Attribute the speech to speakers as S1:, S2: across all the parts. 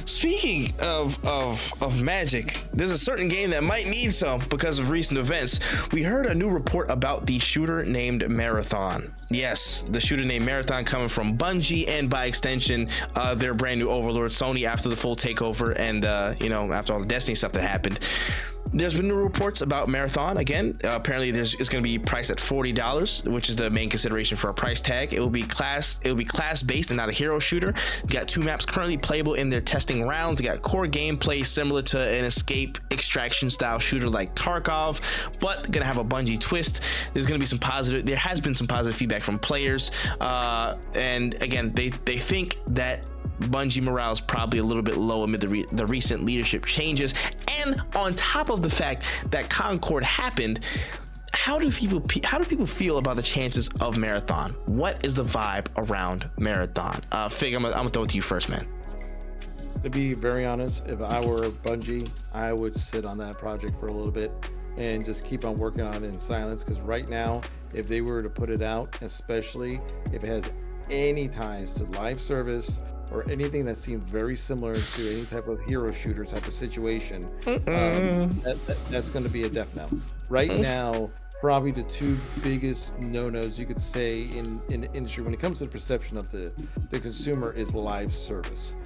S1: Speaking of magic, there's a certain game that might need some because of recent events. We heard a new report about the shooter named Marathon. Yes, the shooter named Marathon coming from Bungie and by extension, their brand new overlord Sony after the full takeover and after all the Destiny stuff that happened. There's been new reports about Marathon again. Apparently, it's going to be priced at $40, which is the main consideration for a price tag. It will be class based and not a hero shooter. You got 2 maps currently playable in their testing rounds. You got core gameplay similar to an escape extraction style shooter like Tarkov, but gonna have a Bungie twist. There has been some positive feedback from players, and again, they think that Bungie morale is probably a little bit low amid the recent leadership changes, and on top of the fact that Concord happened, how do people feel about the chances of Marathon? What is the vibe around Marathon? Fig, I'm gonna throw it to you first, man.
S2: To be very honest, if I were Bungie, I would sit on that project for a little bit and just keep on working on it in silence, because right now, if they were to put it out, especially if it has any ties to live service or anything that seemed very similar to any type of hero shooter type of situation, that's going to be a death knell. Right now, probably the 2 biggest no-nos you could say in the industry when it comes to the perception of the consumer is live service.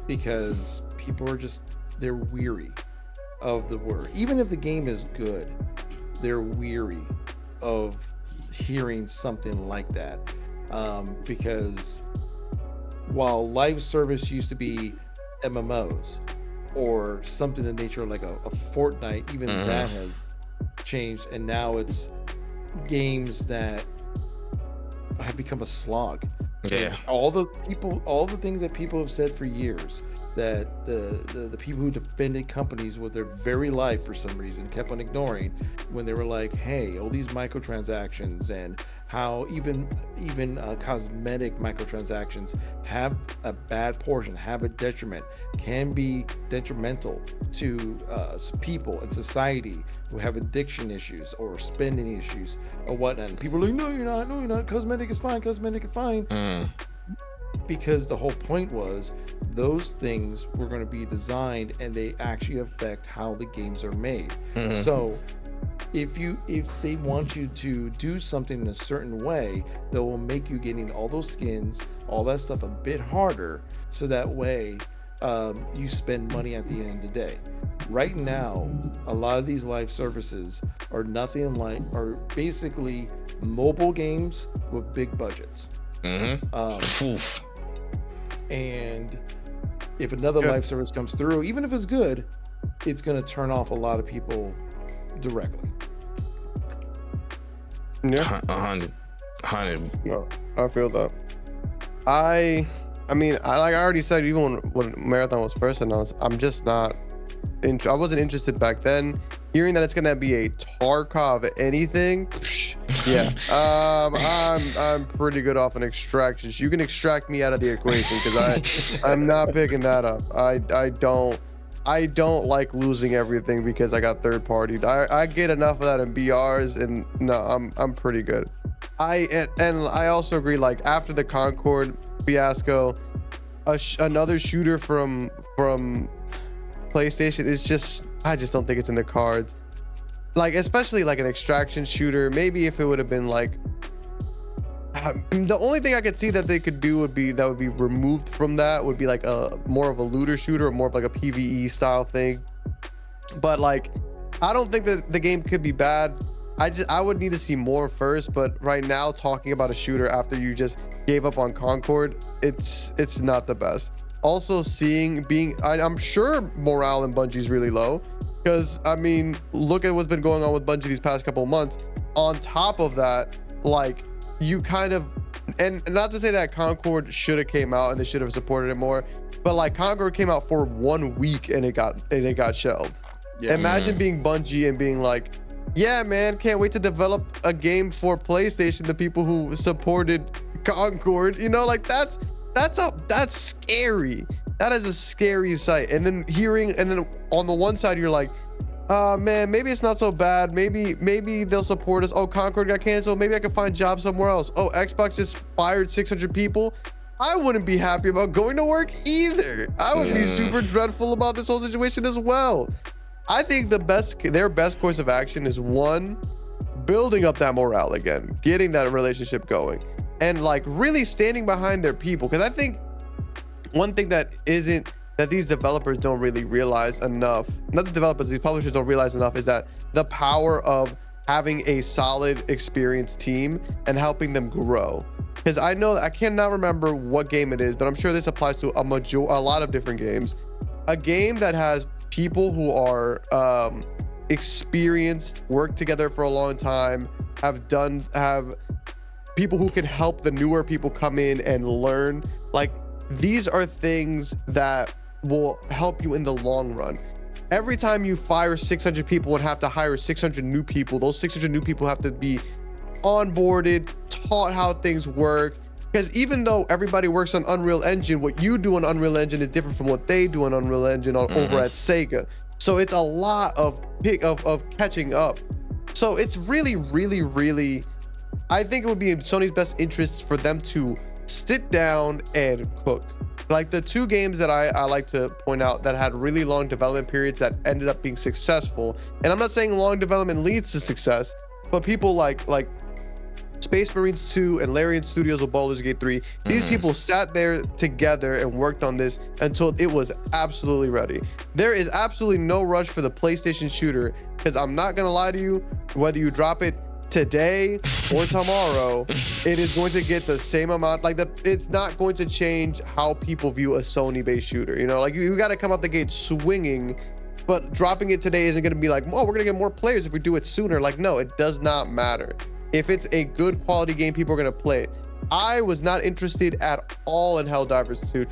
S2: Because people are they're weary of the word. Even if the game is good, they're weary of hearing something like that. Because while live service used to be MMOs or something in nature like a Fortnite, even that has changed, and now it's games that have become a slog.
S1: Yeah.
S2: And all the things that people have said for years, that the people who defended companies with their very life for some reason kept on ignoring, when they were like, hey, all these microtransactions and how even cosmetic microtransactions have a bad portion, have a detriment, can be detrimental to people and society who have addiction issues or spending issues or whatnot. And people are like, no, you're not. Cosmetic is fine. Because the whole point was those things were going to be designed and they actually affect how the games are made. So if they want you to do something in a certain way, they will make you getting all those skins, all that stuff a bit harder, so that way you spend money at the end of the day. Right now, a lot of these live services are basically mobile games with big budgets. And if another live service comes through, even if it's good, it's going to turn off a lot of people directly.
S3: Yeah,
S1: 100.
S3: No, I feel that. I mean, like I already said, even when Marathon was first announced, I'm just not. I wasn't interested back then. Hearing that it's gonna be a Tarkov anything, yeah. I'm pretty good off an extractions. You can extract me out of the equation because I'm not picking that up. I don't like losing everything because I got third party. I get enough of that in BRs, and no, I'm pretty good. And I also agree, like after the Concord fiasco, another shooter from PlayStation is I just don't think it's in the cards. Like especially like an extraction shooter. Maybe if it would have been like the only thing I could see that they could do would be removed from that would be like a more of a looter shooter, or more of like a PvE style thing. But like I don't think that the game could be bad. I would need to see more first, but right now talking about a shooter after you just gave up on Concord, it's not the best. Also I'm sure morale in Bungie is really low, because I mean look at what's been going on with Bungie these past couple of months. On top of that, like you kind of, and not to say that Concord should have came out and they should have supported it more, but like Concord came out for 1 week and it got shelved. Yeah. Imagine being Bungie and being like, yeah man, can't wait to develop a game for PlayStation, the people who supported Concord, you know, like that's scary. That is a scary sight. And then on the one side you're like, man, maybe it's not so bad. Maybe they'll support us. Oh, Concord got canceled. Maybe I can find jobs somewhere else. Oh, Xbox just fired 600 people. I wouldn't be happy about going to work either. I would be super dreadful about this whole situation as well. I think their best course of action is one, building up that morale again, getting that relationship going, and like really standing behind their people. Because I think one thing that these developers don't really realize enough, not the developers, these publishers don't realize enough, is that the power of having a solid, experienced team and helping them grow. Because I cannot remember what game it is, but I'm sure this applies to a lot of different games. A game that has people who are experienced, worked together for a long time, have people who can help the newer people come in and learn. Like, these are things that will help you in the long run. Every time you fire 600 people and have to hire 600 new people, those 600 new people have to be onboarded, taught how things work. Because even though everybody works on Unreal Engine, what you do on Unreal Engine is different from what they do on Unreal Engine over at Sega. So it's a lot of catching up. So it's really, really, really, I think it would be in Sony's best interest for them to sit down and cook. Like the two games that I like to point out that had really long development periods that ended up being successful. And I'm not saying long development leads to success, but people like Space Marines 2 and Larian Studios with Baldur's Gate 3, these people sat there together and worked on this until it was absolutely ready. There is absolutely no rush for the PlayStation shooter, because I'm not gonna lie to you, whether you drop it today or tomorrow, it is going to get the same amount. Like it's not going to change how people view a Sony-based shooter. You know, like you got to come out the gate swinging, but dropping it today isn't going to be like, oh, we're going to get more players if we do it sooner. Like, no, it does not matter. If it's a good quality game, people are going to play it. I was not interested at all in Helldivers 2.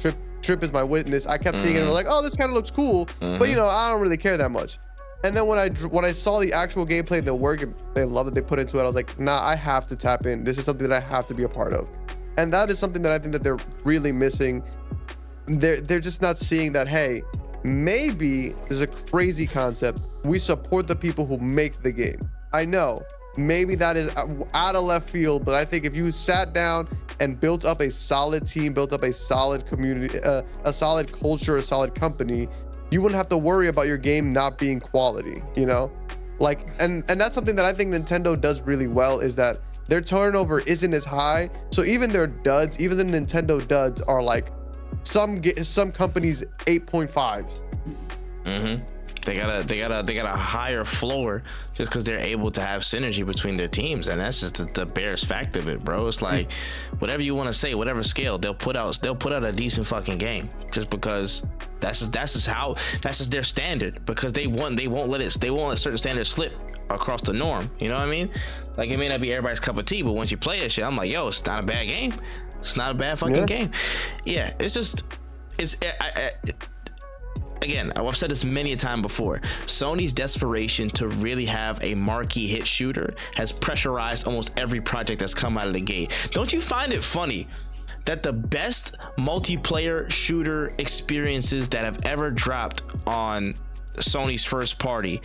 S3: Trip is my witness. I kept seeing it and I'm like, oh, this kind of looks cool, but you know, I don't really care that much. And then when I saw the actual gameplay, the work and love that they put into it, I was like, nah, I have to tap in. This is something that I have to be a part of. And that is something that I think that they're really missing. They're just not seeing that, hey, maybe there's a crazy concept. We support the people who make the game. I know, maybe that is out of left field, but I think if you sat down and built up a solid team, built up a solid community, a solid culture, a solid company, you wouldn't have to worry about your game not being quality, you know? Like, and that's something that I think Nintendo does really well, is that their turnover isn't as high. So even their duds, even the Nintendo duds are like some companies 8.5s.
S1: They got a higher floor just because they're able to have synergy between their teams, and that's just the barest fact of it, bro. It's like whatever you want to say, whatever scale, they'll put out a decent fucking game just because that's just their standard, because they won't let certain standards slip across the norm. You know what I mean? Like, it may not be everybody's cup of tea, but once you play it, shit, I'm like, yo, it's not a bad game. It's not a bad fucking game. Yeah, again, I've said this many a time before. Sony's desperation to really have a marquee hit shooter has pressurized almost every project that's come out of the gate. Don't you find it funny that the best multiplayer shooter experiences that have ever dropped on Sony's first party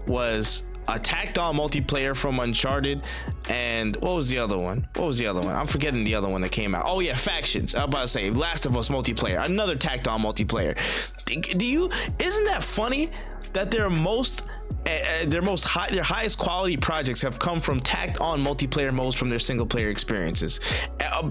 S1: was a tacked on multiplayer from Uncharted, and what was the other one? I'm forgetting the other one that came out. Oh yeah, Factions. I was about to say Last of Us multiplayer, another tacked on multiplayer. Isn't that funny that their highest quality projects have come from tacked on multiplayer modes from their single player experiences?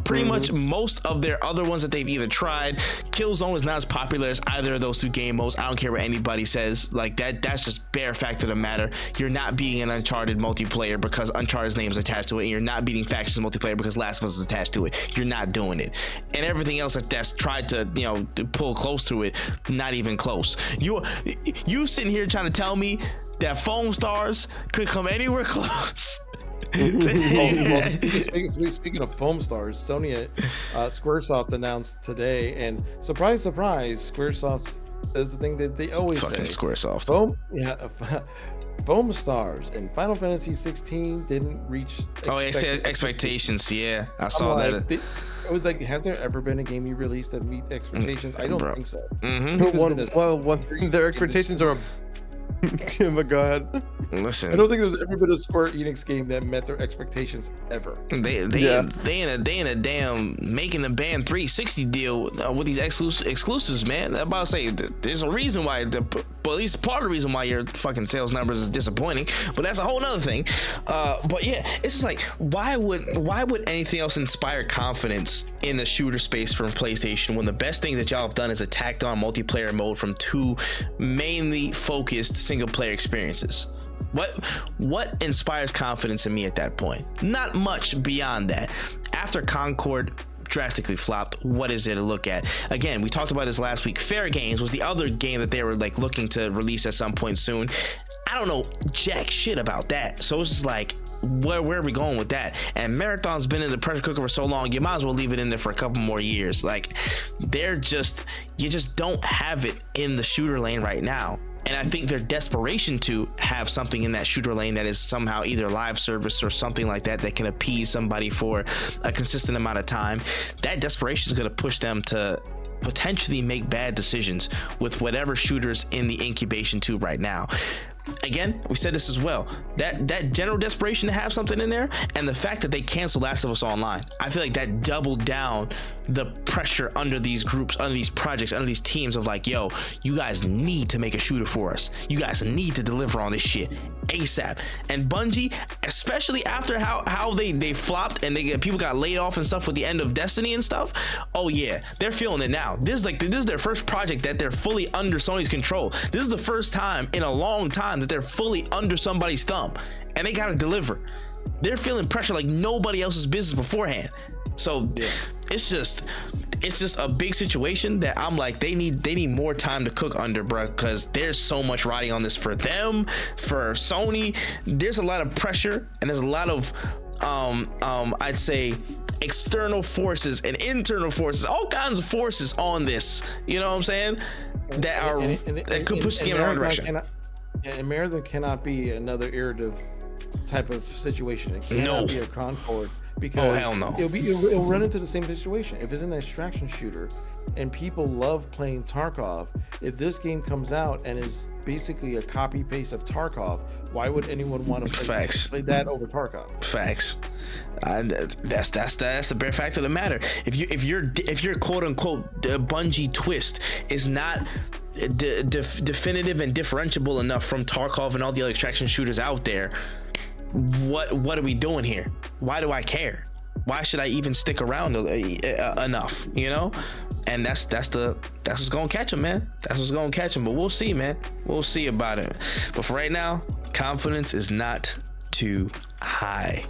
S1: Pretty much most of their other ones that they've either tried, Killzone is not as popular as either of those two game modes. I don't care what anybody says. Like that's just bare fact of the matter. You're not beating an Uncharted multiplayer because Uncharted's name is attached to it, and you're not beating Factions multiplayer because Last of Us is attached to it. You're not doing it. And everything else that's tried to, you know, to pull close to it, not even close. You sitting here trying to tell me that Foam Stars could come anywhere close?
S2: Speaking of Foam Stars, Sony, Squaresoft announced today, and surprise, Squaresoft is the thing that they always
S1: fucking
S2: say.
S1: Squaresoft.
S2: Foam Stars and Final Fantasy 16 didn't reach.
S1: Expectations. Yeah, I saw that.
S2: It was like, has there ever been a game you released that meet expectations? I don't think so.
S3: Their expectations are But go ahead.
S1: Listen,
S2: I don't think there's ever been a Square Enix game that met their expectations ever.
S1: they in a damn making the band 360 deal with these exclusives, man. I'm about to say there's a reason why, but at least part of the reason why your fucking sales numbers is disappointing. But that's a whole nother thing. But yeah, it's just like why would anything else inspire confidence in the shooter space from PlayStation when the best thing that y'all have done is attacked on multiplayer mode from two mainly focused single player experiences? What inspires confidence in me at that point? Not much beyond that. After Concord drastically flopped, what is there to look at? Again, we talked about this last week. Fair Games was the other game that they were like looking to release at some point soon. I don't know jack shit about that. So it's just like, where are we going with that? And Marathon's been in the pressure cooker for so long, you might as well leave it in there for a couple more years. Like, you just don't have it in the shooter lane right now. And I think their desperation to have something in that shooter lane that is somehow either live service or something like that that can appease somebody for a consistent amount of time, that desperation is going to push them to potentially make bad decisions with whatever shooters in the incubation tube right now. Again, we said this as well, that general desperation to have something in there, and the fact that they canceled Last of Us Online, I feel like that doubled down the pressure under these groups, under these projects, under these teams of like, yo, you guys need to make a shooter for us. You guys need to deliver on this shit ASAP. And Bungie, especially after how they flopped and people got laid off and stuff with the end of Destiny and stuff. Oh yeah, they're feeling it now. This is their first project that they're fully under Sony's control. This is the first time in a long time that they're fully under somebody's thumb, and they gotta deliver. They're feeling pressure like nobody else's business beforehand. So yeah, it's just a big situation that I'm like, they need more time to cook under, bro, because there's so much riding on this for them, for Sony. There's a lot of pressure, and there's a lot of I'd say external forces and internal forces, all kinds of forces on this, you know what I'm saying, that could push the game in the wrong direction.
S2: And Marathon cannot be another iterative type of situation. It cannot be a Concord, because
S1: hell no.
S2: It'll run into the same situation. If it's an extraction shooter and people love playing Tarkov, if this game comes out and is basically a copy paste of Tarkov, why would anyone want to play that over Tarkov?
S1: Facts. That's the bare fact of the matter. If your quote unquote Bungie twist is not definitive and differentiable enough from Tarkov and all the other extraction shooters out there, what are we doing here? Why do I care? Why should I even stick around enough, you know? And that's what's gonna catch him, man. That's what's gonna catch him. But we'll see, man. We'll see about it. But for right now, confidence is not too high.